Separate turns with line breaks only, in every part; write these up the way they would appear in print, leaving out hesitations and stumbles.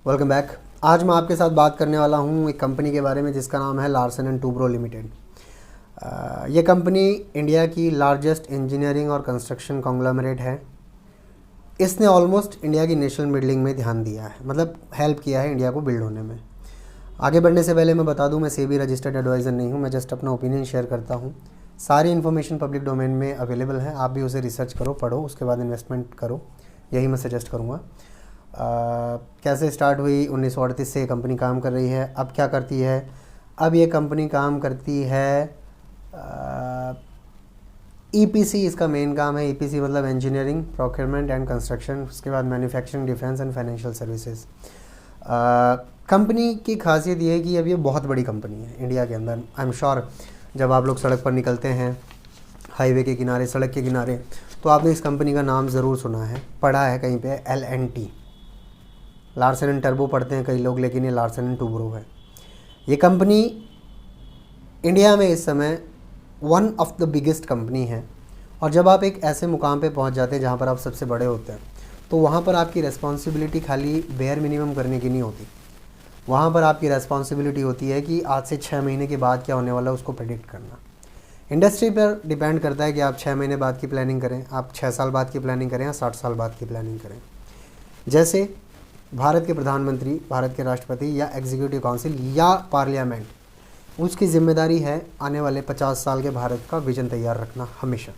Welcome back. आज मैं आपके साथ बात करने वाला हूँ एक कंपनी के बारे में जिसका नाम है लार्सन एंड टूब्रो लिमिटेड। ये कंपनी इंडिया की लार्जेस्ट इंजीनियरिंग और कंस्ट्रक्शन कॉन्ग्लोमरेट है। इसने ऑलमोस्ट इंडिया की नेशनल बिल्डिंग में ध्यान दिया है, मतलब हेल्प किया है इंडिया को बिल्ड होने में। आगे बढ़ने से पहले मैं बता दूं, मैं सेबी रजिस्टर्ड एडवाइज़र नहीं हूं, मैं जस्ट अपना ओपिनियन शेयर करता हूं। सारी इन्फॉर्मेशन पब्लिक डोमेन में अवेलेबल है, आप भी उसे रिसर्च करो, पढ़ो, उसके बाद इन्वेस्टमेंट करो, यही मैं सजेस्ट करूँगा। कैसे स्टार्ट हुई? 1938 से ये कंपनी काम कर रही है। अब क्या करती है? अब ये कंपनी काम करती है ईपीसी, इसका मेन काम है। ईपीसी मतलब इंजीनियरिंग, प्रोक्योरमेंट एंड कंस्ट्रक्शन, उसके बाद manufacturing, defence and financial services. Company की खासियत ये है कि अब ये बहुत बड़ी कंपनी है इंडिया के अंदर। आई एम श्योर जब आप लोग सड़क पर निकलते हैं, हाईवे के किनारे, सड़क के किनारे, तो आपने इस कंपनी का नाम ज़रूर सुना है, पढ़ा है कहीं पे। L&T, लार्सन एंड टर्बो पढ़ते हैं कई लोग, लेकिन ये लार्सन एंड टूब्रो है। ये कंपनी इंडिया में इस समय one of the biggest company है। और जब आप एक ऐसे मुकाम पे पहुंच जाते हैं जहां पर आप सबसे बड़े होते हैं, तो वहां पर आपकी रिस्पॉन्सिबिलिटी खाली बेयर मिनिमम करने की नहीं होती। वहां पर आपकी रिस्पॉन्सिबिलिटी होती है कि आज से 6 महीने के बाद क्या होने वाला है उसको प्रेडिक्ट करना। इंडस्ट्री पर डिपेंड करता है कि आप 6 महीने बाद की प्लानिंग करें, आप 6 साल बाद की प्लानिंग करें या 60 साल बाद की प्लानिंग करें। जैसे भारत के प्रधानमंत्री, भारत के राष्ट्रपति या एग्जीक्यूटिव काउंसिल या पार्लियामेंट, उसकी जिम्मेदारी है आने वाले 50 साल के भारत का विजन तैयार रखना हमेशा।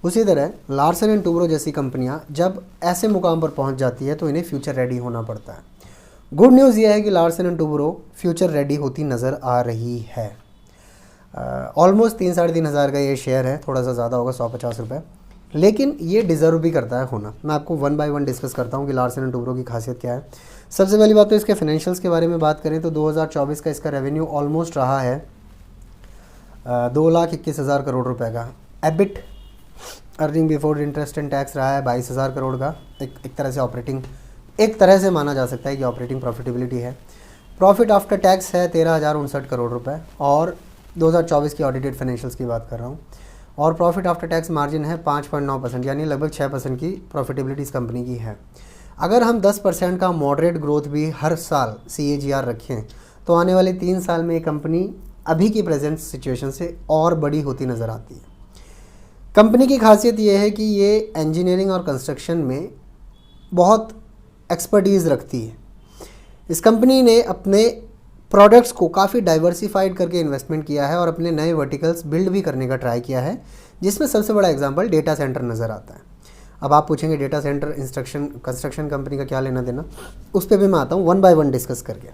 उसी तरह लार्सन एंड टूब्रो जैसी कंपनियां जब ऐसे मुकाम पर पहुंच जाती है तो इन्हें फ्यूचर रेडी होना पड़ता है। गुड न्यूज़ ये है कि Larsen and Toubro future ready होती नज़र आ रही है। ऑलमोस्ट 3-3.5 हज़ार का ये शेयर है, थोड़ा सा ज़्यादा होगा, 150 रुपये, लेकिन ये डिज़र्व भी करता है होना। मैं आपको वन बाय वन डिस्कस करता हूँ कि लार्सन एंड टूब्रो की खासियत क्या है। सबसे पहली बात तो इसके फाइनेंशियल्स के बारे में बात करें तो 2024 का इसका रेवेन्यू ऑलमोस्ट रहा है 2,21,000 करोड़ रुपए का। EBIT, earning before interest and tax, रहा है 22,000 करोड़ का। एक तरह से ऑपरेटिंग, एक तरह से माना जा सकता है कि ऑपरेटिंग प्रॉफिटेबिलिटी है। प्रॉफिट आफ्टर टैक्स है 13,059 करोड़ रुपए, और 2024 की ऑडिटेड फाइनेंशियल्स की बात कर रहा हूँ। और प्रॉफिट आफ्टर टैक्स मार्जिन है 5.9%, यानी लगभग 6% की प्रॉफिटेबिलिटी इस कंपनी की है। अगर हम 10% का मॉडरेट ग्रोथ भी हर साल CAGR रखें तो आने वाले 3 साल में ये कंपनी अभी की प्रेजेंट सिचुएशन से और बड़ी होती नज़र आती है। कंपनी की खासियत ये है कि ये इंजीनियरिंग और कंस्ट्रक्शन में बहुत एक्सपर्टीज़ रखती है। इस कंपनी ने अपने प्रोडक्ट्स को काफ़ी डाइवर्सिफाइड करके इन्वेस्टमेंट किया है और अपने नए वर्टिकल्स बिल्ड भी करने का ट्राई किया है, जिसमें सबसे बड़ा एग्जांपल डेटा सेंटर नज़र आता है। अब आप पूछेंगे डेटा सेंटर कंस्ट्रक्शन कंपनी का क्या लेना देना, उस पर भी मैं आता हूँ वन बाय वन डिस्कस करके।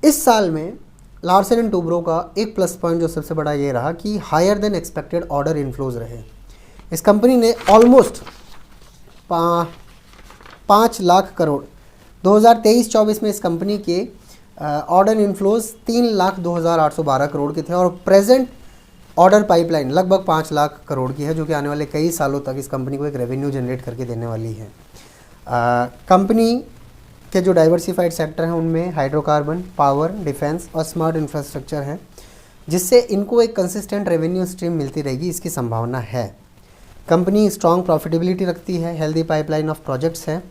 इस साल में लार्सन एंड टूब्रो का एक प्लस पॉइंट जो सबसे बड़ा ये रहा कि higher than expected order inflows रहे। इस कंपनी ने ऑलमोस्ट 5 लाख करोड़ 2023-24 में इस कंपनी के ऑर्डर इनफ्लोज 3,02,812 करोड़ के थे, और प्रेजेंट ऑर्डर पाइपलाइन लगभग 5 लाख करोड़ की है, जो कि आने वाले कई सालों तक इस कंपनी को एक रेवेन्यू जनरेट करके देने वाली है। कंपनी के जो डाइवर्सिफाइड सेक्टर हैं उनमें हाइड्रोकार्बन, पावर, डिफेंस और स्मार्ट इंफ्रास्ट्रक्चर है, जिससे इनको एक कंसिस्टेंट रेवेन्यू स्ट्रीम मिलती रहेगी, इसकी संभावना है। कंपनी स्ट्रॉन्ग प्रॉफिटेबिलिटी रखती है, हेल्दी पाइपलाइन ऑफ प्रोजेक्ट्स है।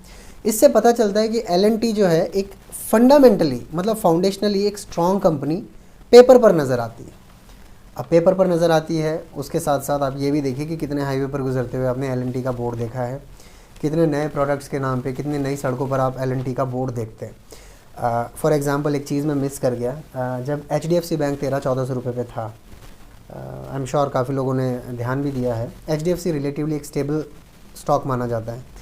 इससे पता चलता है कि L&T जो है एक फंडामेंटली, मतलब फाउंडेशनली एक स्ट्रॉन्ग कंपनी पेपर पर नज़र आती है। अब पेपर पर नज़र आती है, उसके साथ साथ आप ये भी देखिए कि कितने हाईवे पर गुजरते हुए आपने L&T का बोर्ड देखा है, कितने नए प्रोडक्ट्स के नाम पे, कितनी नई सड़कों पर आप L&T का बोर्ड देखते हैं। फॉर एग्जांपल एक चीज़ मैं मिस कर गया, जब HDFC बैंक 1300-1400 रुपये पे था, आई एम श्योर काफ़ी लोगों ने ध्यान भी दिया है। HDFC रिलेटिवली एक स्टेबल स्टॉक माना जाता है,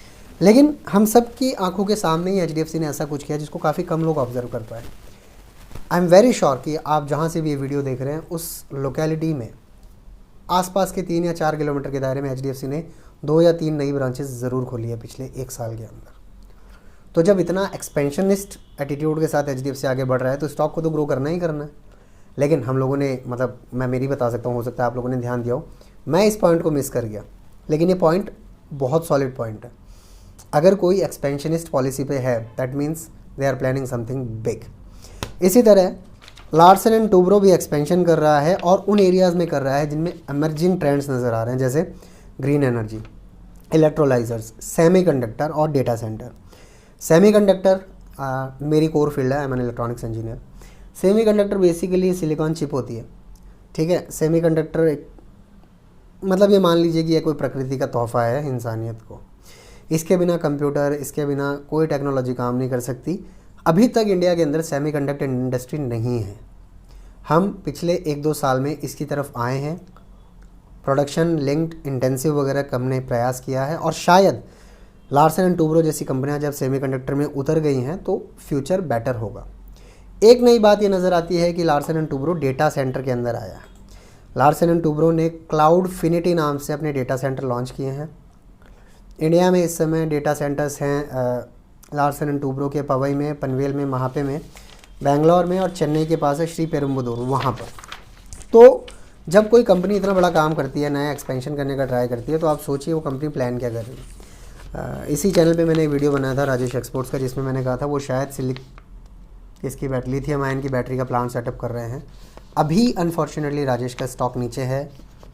लेकिन हम सब की आंखों के सामने ही HDFC ने ऐसा कुछ किया जिसको काफ़ी कम लोग ऑब्जर्व कर पाए। आई एम वेरी श्योर कि आप जहाँ से भी ये वीडियो देख रहे हैं उस लोकेलिटी में आसपास के 3 या 4 किलोमीटर के दायरे में HDFC ने 2 या 3 नई ब्रांचेस ज़रूर खोली है पिछले 1 साल के अंदर। तो जब इतना एक्सपेंशनिस्ट एटीट्यूड के साथ HDFC आगे बढ़ रहा है तो स्टॉक को तो ग्रो करना ही करना है। लेकिन हम लोगों ने, मतलब मैं मेरी बता सकता हूँ, हो सकता है आप लोगों ने ध्यान दिया हो, मैं इस पॉइंट को मिस कर गया, लेकिन ये पॉइंट बहुत सॉलिड पॉइंट है। अगर कोई एक्सपेंशनिस्ट पॉलिसी पे है, that means they are planning something big. इसी तरह लार्सन एंड टूब्रो भी एक्सपेंशन कर रहा है, और उन एरियाज़ में कर रहा है जिनमें एमर्जिंग ट्रेंड्स नज़र आ रहे हैं, जैसे ग्रीन एनर्जी, इलेक्ट्रोलाइजर्स, सेमीकंडक्टर और डेटा सेंटर। सेमीकंडक्टर मेरी कोर फील्ड है, I am an electronics engineer. Semiconductor basically silicon chip होती है, ठीक है। सेमीकंडक्टर एक मतलब ये मान लीजिए कि ये कोई प्रकृति का तोहफा है इंसानियत को। इसके बिना कंप्यूटर, इसके बिना कोई टेक्नोलॉजी काम नहीं कर सकती। अभी तक इंडिया के अंदर सेमीकंडक्टर इंडस्ट्री नहीं है। हम पिछले 1-2 साल में इसकी तरफ आए हैं। प्रोडक्शन लिंक्ड इंटेंसिव वगैरह हमने प्रयास किया है, और शायद लार्सन एंड टूब्रो जैसी कंपनियां जब सेमीकंडक्टर में उतर गई हैं तो फ्यूचर बेटर होगा। एक नई बात ये नज़र आती है कि Larsen and Toubro data centre के अंदर आया। लार्सन एंड टूब्रो ने क्लाउडफिनिटी नाम से अपने डेटा सेंटर लॉन्च किए हैं। इंडिया में इस समय डेटा सेंटर्स हैं लार्सन एंड टूब्रो के पवई में, पनवेल में, महापे में, बेंगलोर में, और चेन्नई के पास है श्री पेरुम्बदूर, वहाँ पर। तो जब कोई कंपनी इतना बड़ा काम करती है, नया एक्सपेंशन करने का ट्राई करती है, तो आप सोचिए वो कंपनी प्लान क्या कर रही है। इसी चैनल पे मैंने एक वीडियो बनाया था राजेश एक्सपोर्ट्स का, जिसमें मैंने कहा था वो शायद इसकी लिथियम आयन की बैटरी का प्लांट सेटअप कर रहे हैं। अभी अनफॉर्चुनेटली राजेश का स्टॉक नीचे है।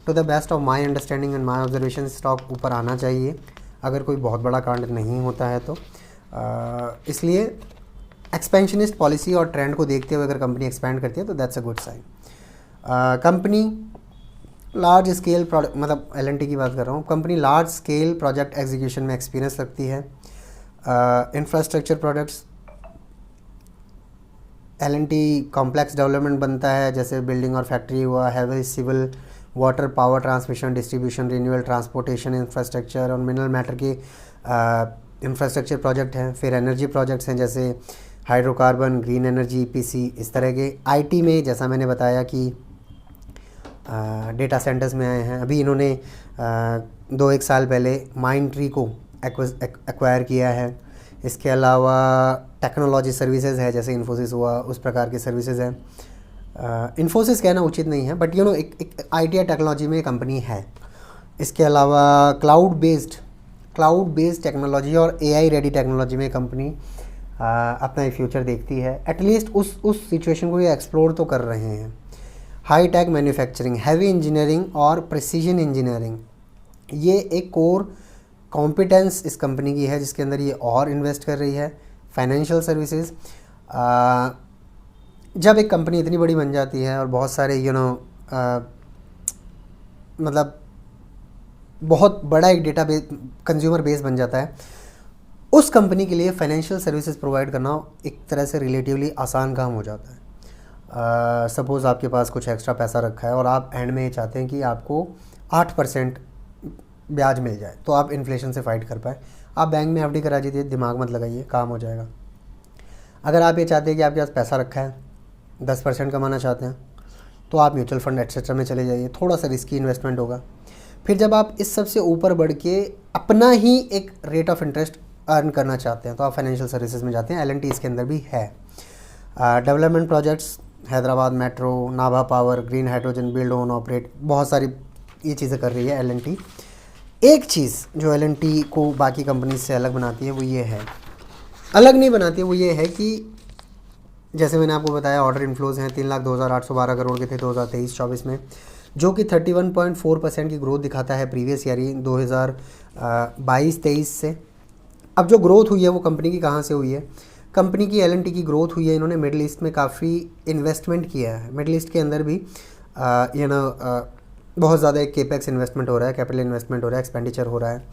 To the best of my understanding and my observation stock ऊपर आना चाहिए अगर कोई बहुत बड़ा कांड नहीं होता है तो। इसलिए एक्सपेंशनिस्ट पॉलिसी और ट्रेंड को देखते हुए अगर कंपनी एक्सपैंड करती है तो that's a good sign. Company large scale product, मतलब एल&टी की बात कर रहा हूँ, company large scale project execution में एक्सपीरियंस रखती है। Infrastructure products, L and T complex development बनता है, जैसे बिल्डिंग और फैक्ट्री हुआ, heavy civil, water, power, transmission, distribution, renewal, transportation infrastructure और मिनरल मैटर के इंफ्रास्ट्रक्चर प्रोजेक्ट हैं। फिर एनर्जी प्रोजेक्ट्स हैं जैसे हाइड्रोकार्बन, ग्रीन एनर्जी, ईपीसी, इस तरह के। आईटी में जैसा मैंने बताया कि डेटा सेंटर्स में आए हैं। अभी इन्होंने 2-1 साल पहले माइंडट्री को एक्वायर किया है। इसके अलावा टेक्नोलॉजी सर्विसेज है, जैसे इन्फोसिस हुआ, उस प्रकार की सर्विसेज हैं। इन्फोसिस कहना उचित नहीं है, बट एक आईटी टेक्नोलॉजी में कंपनी है। इसके अलावा क्लाउड बेस्ड टेक्नोलॉजी और एआई रेडी टेक्नोलॉजी में कंपनी अपना एक फ्यूचर देखती है। एटलीस्ट उस सिचुएशन को ये एक्सप्लोर तो कर रहे हैं। High tech manufacturing, heavy engineering और प्रिसीजन इंजीनियरिंग, ये एक कोर कॉम्पिटेंस इस कंपनी की है, जिसके अंदर ये और इन्वेस्ट कर रही है। फाइनेंशियल सर्विसेज, जब एक कंपनी इतनी बड़ी बन जाती है और बहुत सारे मतलब बहुत बड़ा एक डेटा बेस, कंज्यूमर बेस बन जाता है, उस कंपनी के लिए फाइनेंशियल सर्विसेज प्रोवाइड करना एक तरह से रिलेटिवली आसान काम हो जाता है। सपोज़ आपके पास कुछ एक्स्ट्रा पैसा रखा है और आप एंड में ये चाहते हैं कि आपको 8% ब्याज मिल जाए, तो आप इन्फ्लेशन से फाइट कर पाए। आप बैंक में एफडी करा दीजिए, दिमाग मत लगाइए, काम हो जाएगा। अगर आप ये चाहते हैं कि आपके पास पैसा रखा है, 10% कमाना चाहते हैं, तो आप म्यूचुअल फंड एटसेट्रा में चले जाइए, थोड़ा सा रिस्की इन्वेस्टमेंट होगा। फिर जब आप इस सब से ऊपर बढ़ के अपना ही एक रेट ऑफ इंटरेस्ट अर्न करना चाहते हैं, तो आप फाइनेंशियल सर्विसेज में जाते हैं। एल&टी इसके अंदर भी है। Development projects, Hyderabad metro, Nabha power, green hydrogen, build own operate, बहुत सारी ये चीज़ें कर रही है एल&टी। एक चीज़ जो एल&टी को बाकी कंपनी से अलग बनाती है वो ये है, अलग नहीं बनाती है, वो ये है कि जैसे मैंने आपको बताया ऑर्डर इन्फ्लोज हैं 3,02,812 करोड़ के थे 2023-24 में, जो कि 31.4% की ग्रोथ दिखाता है प्रीवियस ईयर 2022-23 से। अब जो ग्रोथ हुई है वो कंपनी की कहाँ से हुई है? कंपनी की एल&टी की ग्रोथ हुई है, इन्होंने मिडल ईस्ट में काफ़ी इन्वेस्टमेंट किया है। मिडल ईस्ट के अंदर भी बहुत ज़्यादा एक केपेक्स इन्वेस्टमेंट हो रहा है, कैपिटल इन्वेस्टमेंट हो रहा है, एक्सपेंडिचर हो रहा है।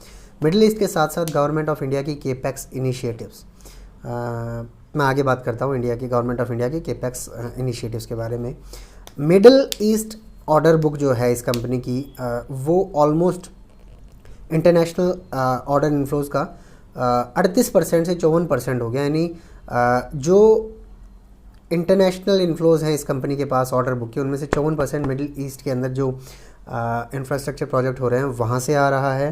मिडल ईस्ट के साथ साथ गवर्नमेंट ऑफ इंडिया की केपेक्स इनिशिएटिव्स, मैं आगे बात करता हूँ इंडिया की गवर्नमेंट ऑफ इंडिया की केपेक्स इनिशिएटिव्स के बारे में। मिडल ईस्ट ऑर्डर बुक जो है इस कंपनी की, वो ऑलमोस्ट इंटरनेशनल ऑर्डर इन्फ्लोज का 38% से 54% हो गया। यानी जो इंटरनेशनल इन्फ्लोज हैं इस कंपनी के पास ऑर्डर बुक के, उनमें से 54% मिडिल ईस्ट के अंदर जो इंफ्रास्ट्रक्चर प्रोजेक्ट हो रहे हैं वहाँ से आ रहा है।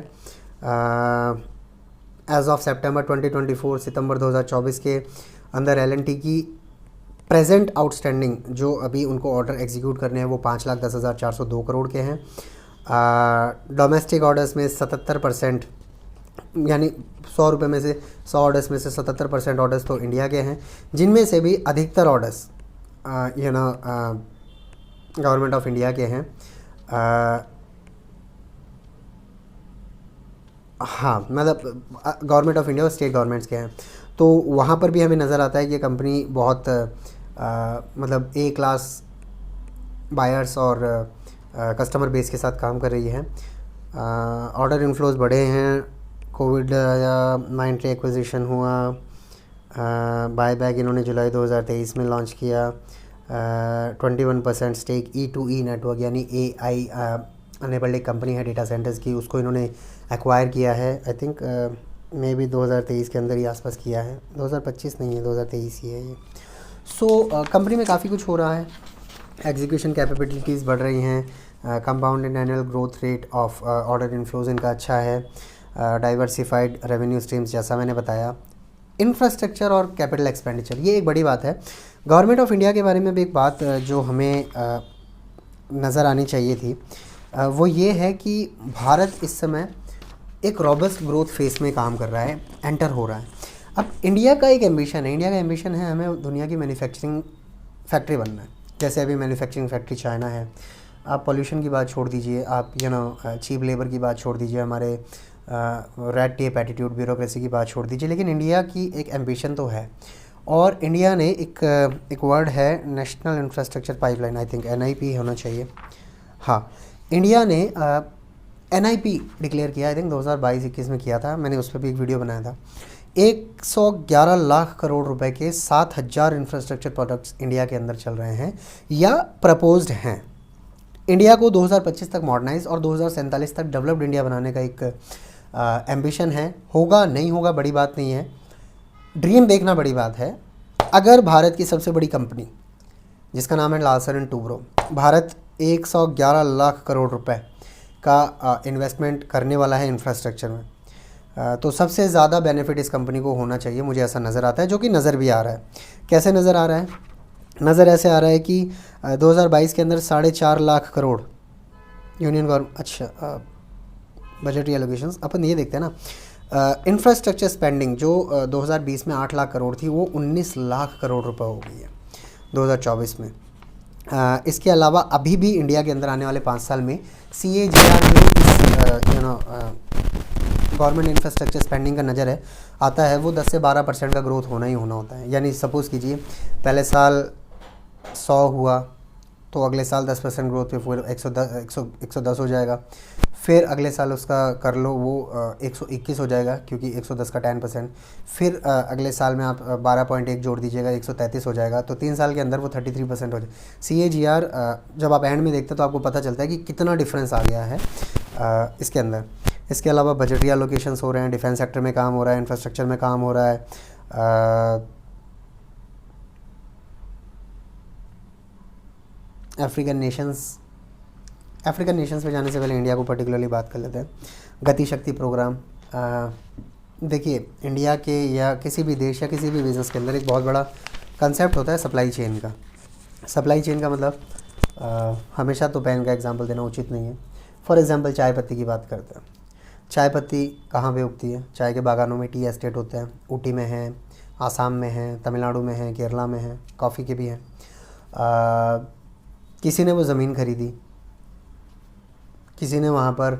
एज ऑफ सितंबर 2024, सितंबर 2024 के अंदर एल&टी की प्रेजेंट आउटस्टैंडिंग जो अभी उनको ऑर्डर एग्जीक्यूट करने हैं वो 5,10,402 करोड़ के हैं। डोमेस्टिक ऑर्डर्स में 77%, यानी 100 रुपये में से 100 ऑर्डर्स में से 77% ऑर्डर्स तो इंडिया के हैं, जिनमें से भी अधिकतर ऑर्डर्स गवर्नमेंट ऑफ इंडिया के हैं। हाँ, मतलब गवर्नमेंट ऑफ इंडिया और स्टेट गवर्नमेंट्स के हैं। तो वहाँ पर भी हमें नज़र आता है कि कंपनी बहुत मतलब ए क्लास बायर्स और कस्टमर बेस के साथ काम कर रही है। ऑर्डर इनफ्लोज बढ़े हैं, कोविड या माइंट्री एक्विजिशन हुआ, बाय बैक इन्होंने जुलाई 2023 में लॉन्च किया, 21% स्टेक E2E नेटवर्क यानी AI अनेबल्ड एक कंपनी है डेटा सेंटर्स की, उसको इन्होंने एक्वायर किया है। आई थिंक मे बी 2023 के अंदर ही आसपास किया है, 2025 नहीं है, 2023 ही है ये। सो कंपनी में काफ़ी कुछ हो रहा है, एग्जीक्यूशन कैपेबिलिटीज़ बढ़ रही हैं, compounded annual growth rate of order inflows इनका अच्छा है, डाइवर्सिफाइड रेवेन्यू स्ट्रीम्स जैसा मैंने बताया, इंफ्रास्ट्रक्चर और कैपिटल एक्सपेंडिचर, ये एक बड़ी बात है। गवर्नमेंट ऑफ इंडिया के बारे में भी एक बात जो हमें नज़र आनी चाहिए थी, वो ये है कि भारत इस समय एक रॉबस्ट ग्रोथ फेस में काम कर रहा है, एंटर हो रहा है। अब इंडिया का एक एम्बिशन है, इंडिया का एम्बिशन है हमें दुनिया की मैन्युफैक्चरिंग फैक्ट्री बनना है। जैसे अभी मैन्युफैक्चरिंग फैक्ट्री चाइना है, आप पॉल्यूशन की बात छोड़ दीजिए, आप चीप लेबर की बात छोड़ दीजिए, हमारे रेड टेप एटीट्यूड ब्यूरोक्रेसी की बात छोड़ दीजिए, लेकिन इंडिया की एक एम्बिशन तो है। और इंडिया ने एक वर्ड है national infrastructure pipeline, I think NIP होना चाहिए। हाँ, इंडिया ने NIP डिक्लेयर किया, आई थिंक 2022-21 में किया था, मैंने उस पर भी एक वीडियो बनाया था। 111 लाख करोड़ रुपए के 7,000 इंफ्रास्ट्रक्चर प्रोजेक्ट्स इंडिया के अंदर चल रहे हैं या प्रपोज्ड हैं। इंडिया को 2025 तक मॉडर्नाइज और 2047 तक डेवलप्ड इंडिया बनाने का एक एम्बिशन है। होगा नहीं होगा बड़ी बात नहीं है, ड्रीम देखना बड़ी बात है। अगर भारत की सबसे बड़ी कंपनी जिसका नाम है Larsen and Toubro, Bharat 111 lakh crore रुपए का इन्वेस्टमेंट करने वाला है इंफ्रास्ट्रक्चर में, तो सबसे ज़्यादा बेनिफिट इस कंपनी को होना चाहिए, मुझे ऐसा नज़र आता है, जो कि नज़र भी आ रहा है। कैसे नज़र आ रहा है? नज़र ऐसे आ रहा है कि 2022 के अंदर 4.5 लाख करोड़ यूनियन गवर्नमेंट, अच्छा बजटरी एलोकेशंस अपन ये देखते हैं ना, इंफ्रास्ट्रक्चर स्पेंडिंग जो 2020 में 8 लाख करोड़ थी, वो 19 लाख करोड़ रुपए हो गई है 2024 में। इसके अलावा अभी भी इंडिया के अंदर आने वाले 5 साल में CAGR में गवर्नमेंट इंफ्रास्ट्रक्चर स्पेंडिंग का नज़र है आता है, वो 10 से 12% का ग्रोथ होना ही होना होता है। यानी सपोज़ कीजिए पहले साल 100 हुआ तो अगले साल 10% ग्रोथ पे फिर 110 हो जाएगा, फिर अगले साल उसका कर लो वो 121 हो जाएगा क्योंकि 110 का 10%, फिर अगले साल में आप 12.1 जोड़ दीजिएगा 133 हो जाएगा, तो 3 साल के अंदर वो 33% हो जाए। CAGR जब आप एंड में देखते हैं तो आपको पता चलता है कि कितना डिफरेंस आ गया है इसके अंदर। इसके अलावा बजटरी एलोकेशंस हो रहे हैं, डिफेंस सेक्टर में काम हो रहा है, इंफ्रास्ट्रक्चर में काम हो रहा है, अफ्रीकन नेशंस में जाने से पहले इंडिया को पर्टिकुलरली बात कर लेते हैं। गति शक्ति प्रोग्राम, देखिए इंडिया के या किसी भी देश या किसी भी बिज़नेस के अंदर एक बहुत बड़ा कंसेप्ट होता है सप्लाई चेन का। सप्लाई चेन का मतलब हमेशा तो पेन का एग्जांपल देना उचित नहीं है। फॉर एग्जांपल चाय पत्ती की बात करते हैं। चाय पत्ती कहाँ पे उगती है? चाय के बागानों में टी एस्टेट होते हैं, ऊटी में है, आसाम में है, तमिलनाडु में है, केरला में है, कॉफ़ी के भी हैं। किसी ने वो ज़मीन खरीदी, किसी ने वहाँ पर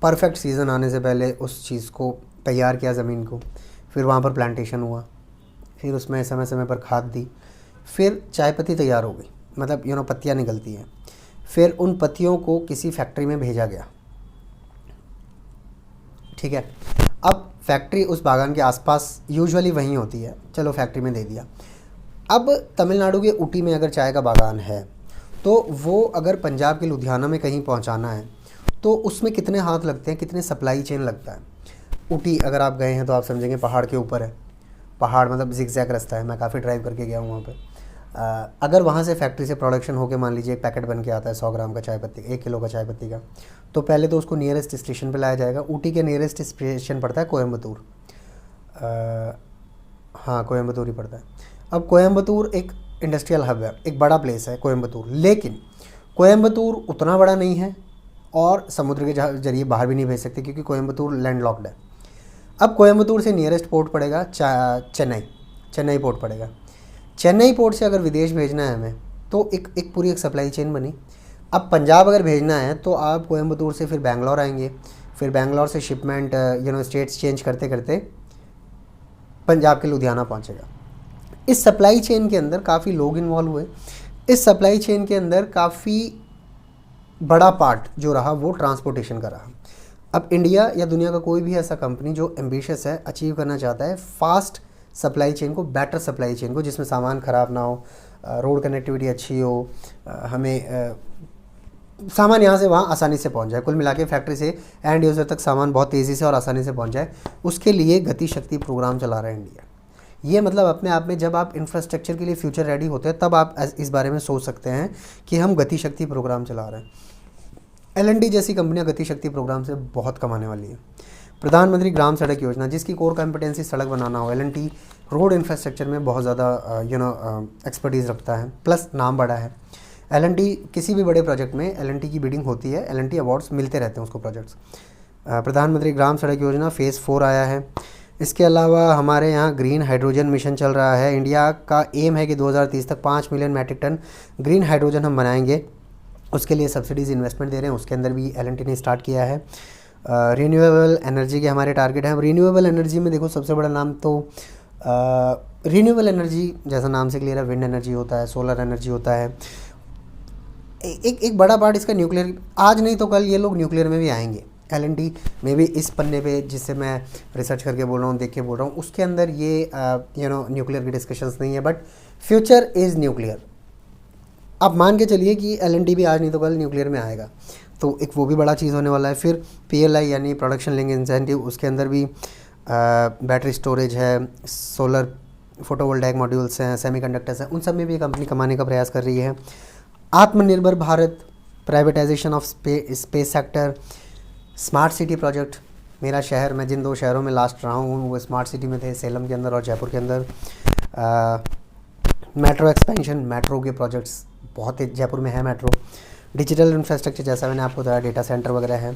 परफेक्ट सीज़न आने से पहले उस चीज़ को तैयार किया ज़मीन को, फिर वहाँ पर प्लांटेशन हुआ, फिर उसमें समय समय पर खाद दी, फिर चाय पत्ती तैयार हो गई, मतलब पत्तियाँ निकलती हैं, फिर उन पत्तियों को किसी फैक्ट्री में भेजा गया, ठीक है। अब फैक्ट्री उस बागान के आसपास यूजुअली वहीं होती है, चलो फैक्ट्री में दे दिया। अब तमिलनाडु के ऊटी में अगर चाय का बागान है तो वो अगर पंजाब के लुधियाना में कहीं पहुंचाना है तो उसमें कितने हाथ लगते हैं, कितने सप्लाई चेन लगता है। ऊटी अगर आप गए हैं तो आप समझेंगे पहाड़ के ऊपर है, पहाड़ मतलब जिगजैग रास्ता है, मैं काफ़ी ड्राइव करके गया हूँ वहाँ पे। अगर वहाँ से फैक्ट्री से प्रोडक्शन होकर मान लीजिए एक पैकेट बन के आता है 100 ग्राम का चाय पत्ती, 1 किलो का चाय पत्ती का, तो पहले तो उसको नियरेस्ट स्टेशन पे लाया जाएगा। ऊटी के नियरेस्ट स्टेशन पड़ता है कोयम्बतूर, हाँ कोयम्बतूर ही पड़ता है। अब कोयम्बतूर एक इंडस्ट्रियल हब है, एक बड़ा प्लेस है कोयम्बतूर, लेकिन कोयम्बतूर उतना बड़ा नहीं है और समुद्र के जरिए बाहर भी नहीं भेज सकते क्योंकि कोयम्बतूर लैंडलॉक्ड है। अब कोयम्बतूर से नियरेस्ट पोर्ट पड़ेगा चेन्नई पोर्ट पड़ेगा। चेन्नई पोर्ट से अगर विदेश भेजना है हमें तो एक पूरी एक सप्लाई चेन बनी। अब पंजाब अगर भेजना है तो आप कोयम्बतूर से फिर बैंगलोर आएंगे, फिर बैंगलोर से शिपमेंट स्टेट्स चेंज करते करते पंजाब के लुधियाना पहुंचेगा। इस सप्लाई चेन के अंदर काफ़ी लोग इन्वॉल्व हुए। इस सप्लाई चेन के अंदर काफ़ी बड़ा पार्ट जो रहा वो ट्रांसपोर्टेशन का रहा। अब इंडिया या दुनिया का कोई भी ऐसा कंपनी जो एम्बिशियस है, अचीव करना चाहता है फास्ट सप्लाई चेन को, बेटर सप्लाई चेन को, जिसमें सामान ख़राब ना हो, रोड कनेक्टिविटी अच्छी हो, हमें सामान यहाँ से वहाँ आसानी से पहुँच जाए, कुल मिला के फैक्ट्री से एंड यूज़र तक सामान बहुत तेज़ी से और आसानी से पहुँच जाए, उसके लिए गति शक्ति प्रोग्राम चला रहा है इंडिया। ये मतलब अपने आप में जब आप इंफ्रास्ट्रक्चर के लिए फ्यूचर रेडी होते हैं तब आप इस बारे में सोच सकते हैं कि हम गति शक्ति प्रोग्राम चला रहे हैं। L&T जैसी कंपनियां गति शक्ति प्रोग्राम से बहुत कमाने वाली है। प्रधानमंत्री ग्राम सड़क योजना, जिसकी कोर कॉम्पिटेंसी सड़क बनाना हो, L&T रोड इंफ्रास्ट्रक्चर में बहुत ज़्यादा एक्सपर्टीज़ रखता है, प्लस नाम बड़ा है। L&T किसी भी बड़े प्रोजेक्ट में L&T की बिडिंग होती है, L&T अवार्ड्स मिलते रहते हैं उसको प्रोजेक्ट्स। प्रधानमंत्री ग्राम सड़क योजना फेज़ 4 आया है। इसके अलावा हमारे यहाँ ग्रीन हाइड्रोजन मिशन चल रहा है। इंडिया का एम है कि 2030 तक 5 million metric ton green hydrogen हम बनाएंगे, उसके लिए सब्सिडीज़ इन्वेस्टमेंट दे रहे हैं, उसके अंदर भी L&T ने स्टार्ट किया है। रिन्यूएबल एनर्जी के हमारे टारगेट हैं। रिन्यूएबल एनर्जी में देखो सबसे बड़ा नाम तो रिन्यूएबल एनर्जी जैसा नाम से क्लियर है, विंड एनर्जी होता है, सोलर एनर्जी होता है। एक बड़ा पार्ट इसका न्यूक्लियर, आज नहीं तो कल ये लोग न्यूक्लियर में भी आएंगे। L&T में भी इस पन्ने पे जिससे मैं रिसर्च करके बोल रहा हूँ, देख के बोल रहा हूँ, उसके अंदर ये न्यूक्लियर की डिस्कशंस नहीं है, बट फ्यूचर इज़ न्यूक्लियर। आप मान के चलिए कि L&T भी आज नहीं तो कल न्यूक्लियर में आएगा, तो एक वो भी बड़ा चीज़ होने वाला है। फिर PLI यानी प्रोडक्शन लिंक इंसेंटिव, उसके अंदर भी बैटरी स्टोरेज है, सोलर फोटोवोल्टाइक मॉड्यूल्स हैं, सेमीकंडक्टर्स हैं, उन सब में भी कंपनी कमाने का प्रयास कर रही है। आत्मनिर्भर Bharat, privatisation of space sector, smart city project. मेरा शहर, मैं जिन 2 शहरों में लास्ट रहा हूँ वो स्मार्ट सिटी में थे, सेलम के अंदर और जयपुर के अंदर। मेट्रो एक्सपेंशन, मेट्रो के प्रोजेक्ट्स बहुत ही जयपुर में है मेट्रो। डिजिटल इंफ्रास्ट्रक्चर जैसा मैंने आपको बताया, डेटा सेंटर वगैरह है।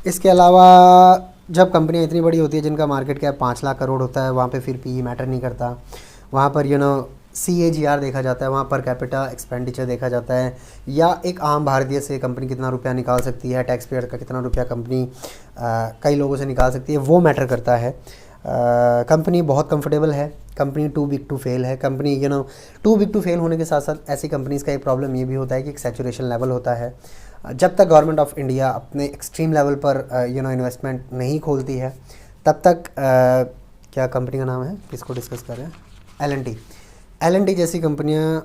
इसके अलावा जब कंपनियाँ इतनी बड़ी होती है जिनका मार्केट कैप 5 लाख करोड़ होता है, वहाँ पे फिर PE मैटर नहीं करता, वहाँ पर CAGR देखा जाता है, वहाँ पर कैपिटा एक्सपेंडिचर देखा जाता है, या एक आम भारतीय से कंपनी कितना रुपया निकाल सकती है, टैक्स पेयर का कितना रुपया कंपनी कई लोगों से निकाल सकती है, वो मैटर करता है। कंपनी बहुत कंफर्टेबल है, company too big to fail है। Company too big to fail होने के साथ साथ ऐसी कंपनीज़ का एक प्रॉब्लम ये भी होता है कि एक सैचुरेशन लेवल होता है। जब तक गवर्नमेंट ऑफ इंडिया अपने एक्सट्रीम लेवल पर इन्वेस्टमेंट नहीं खोलती है तब तक क्या कंपनी का नाम है, किसको डिस्कस कर रहे हैं, L&T जैसी कंपनियां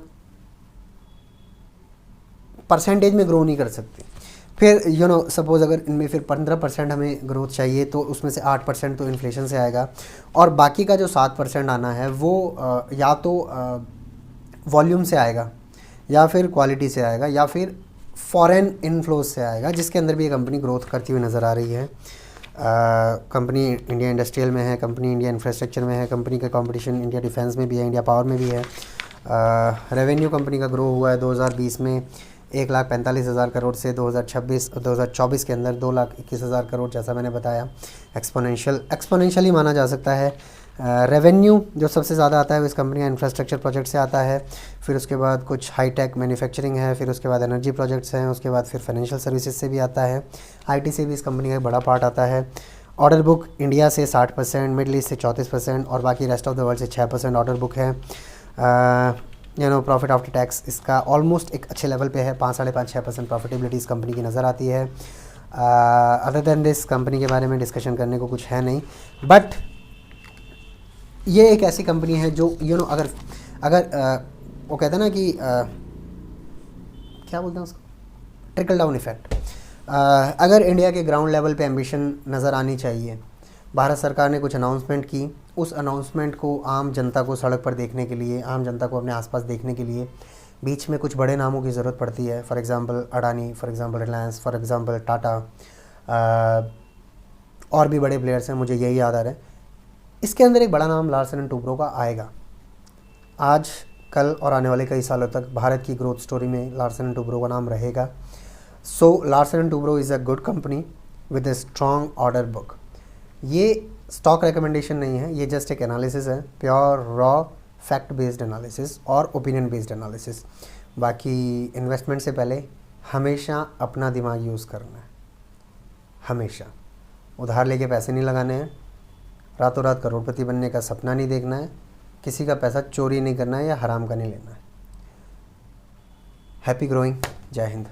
परसेंटेज में ग्रो नहीं कर सकती। फिर सपोज़ अगर इनमें फिर 15% हमें ग्रोथ चाहिए तो उसमें से 8% तो इन्फ्लेशन से आएगा, और बाकी का जो 7% आना है वो या तो वॉल्यूम से आएगा, या फिर क्वालिटी से आएगा, या फिर फॉरेन इनफ्लोज से आएगा, जिसके अंदर भी ये कंपनी ग्रोथ करती हुई नज़र आ रही है। कंपनी इंडिया इंडस्ट्रियल में है, कंपनी इंडिया इंफ्रास्ट्रक्चर में है, कंपनी का कंपटीशन इंडिया डिफेंस में भी है, इंडिया पावर में भी है। रेवेन्यू कंपनी का ग्रो हुआ है 2020 में 1,45,000 करोड़ से 2024 के अंदर 2,21,000 करोड़, जैसा मैंने बताया। एक्सपोनेंशियली माना जा सकता है। रेवेन्यू जो सबसे ज़्यादा आता है वो इस कंपनी का इंफ्रास्ट्रक्चर प्रोजेक्ट से आता है, फिर उसके बाद कुछ हाईटेक मैन्युफैक्चरिंग है, फिर उसके बाद एनर्जी प्रोजेक्ट्स हैं, उसके बाद फिर फाइनेंशियल सर्विसेज से भी आता है, IT से भी इस कंपनी का एक बड़ा पार्ट आता है। ऑर्डर बुक इंडिया से 60%, मिडल ईस्ट से 34% और बाकी रेस्ट ऑफ द वर्ल्ड से 6% ऑर्डर बुक है। प्रॉफिट आफ्टर टैक्स इसका ऑलमोस्ट एक अच्छे लेवल पे है, 5-5.5-6% प्रॉफिटेबिलिटी इस कंपनी की नज़र आती है। अदर देन दिस कंपनी के बारे में डिस्कशन करने को कुछ है नहीं, बट ये एक ऐसी कंपनी है जो अगर वो कहते हैं ना कि क्या बोलते हैं उसको, ट्रिकल डाउन इफ़ेक्ट। अगर इंडिया के ग्राउंड लेवल पे एम्बिशन नज़र आनी चाहिए, भारत सरकार ने कुछ अनाउंसमेंट की, उस अनाउंसमेंट को आम जनता को सड़क पर देखने के लिए, आम जनता को अपने आसपास देखने के लिए बीच में कुछ बड़े नामों की ज़रूरत पड़ती है। For example Adani, for example Reliance, for example Tata, और भी बड़े प्लेयर्स हैं, मुझे यही याद आ रहा है। इसके अंदर एक बड़ा नाम लार्सन एंड टुब्रो का आएगा। आज कल और आने वाले कई सालों तक भारत की ग्रोथ स्टोरी में लार्सन एंड टुब्रो का नाम रहेगा। So Larsen and Toubro is a good company with a strong order book. ये स्टॉक रिकमेंडेशन नहीं है, ये जस्ट एक एनालिसिस है, pure raw fact based analysis और ओपिनियन बेस्ड एनालिसिस। बाकी इन्वेस्टमेंट से पहले हमेशा अपना दिमाग यूज़ करना है, हमेशा उधार लेके पैसे नहीं लगाने हैं, रातों रात करोड़पति बनने का सपना नहीं देखना है, किसी का पैसा चोरी नहीं करना है या हराम का नहीं लेना है। Happy growing. जय हिंद।